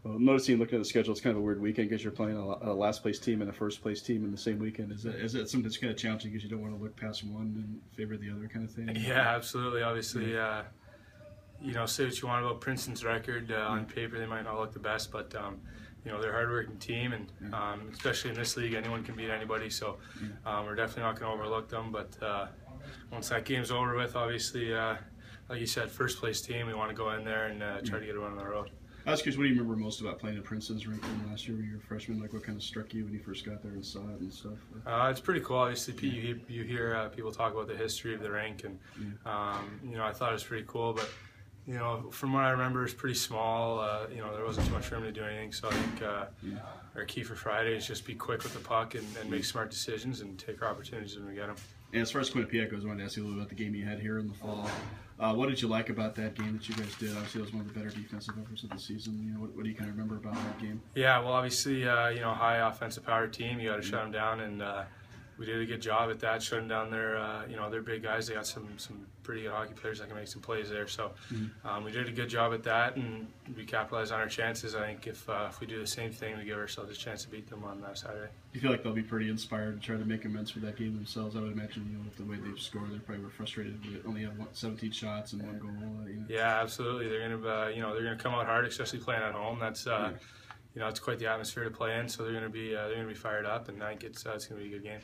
Well, noticing looking at the schedule, it's kind of a weird weekend because you're playing a last place team and a first place team in the same weekend. Is that something that's kind of challenging because you don't want to look past one and favor the other kind of thing? Yeah, absolutely. Obviously, you know, say what you want about Princeton's record. On paper, they might not look the best, but you know, they're a hardworking team, and especially in this league, anyone can beat anybody. So we're definitely not going to overlook them. But once that game's over with, obviously, like you said, first place team, we want to go in there and try to get a run on the road. I was curious, what do you remember most about playing at Princeton's rink from last year when you were a freshman? Like, what kind of struck you when you first got there and saw it and stuff? It's pretty cool. Obviously, you hear people talk about the history of the rink, and you know, I thought it was pretty cool. But you know, from what I remember, it's pretty small. You know, there wasn't too much room to do anything. So I think our key for Friday is just be quick with the puck and make smart decisions and take our opportunities when we get them. And as far as Quinnipiac goes, I wanted to ask you a little bit about the game you had here in the fall. What did you like about that game that you guys did? Obviously, it was one of the better defensive efforts of the season. You know, what do you kind of remember about that game? Yeah, well, obviously, you know, high offensive power team, you got to shut them down, and we did a good job at that, shutting down their, you know, their big guys. They got some pretty good hockey players that can make some plays there. So we did a good job at that, and we capitalized on our chances. I think if we do the same thing, we give ourselves a chance to beat them on Saturday. Do you feel like they'll be pretty inspired to try to make amends for that game themselves? I would imagine, you know, with the way they've scored, they probably were frustrated with only have 17 shots and 1 goal. You know. Yeah, absolutely. They're gonna, you know, they're gonna come out hard, especially playing at home. That's you know, it's quite the atmosphere to play in. So they're gonna be fired up, and I think it's gonna be a good game.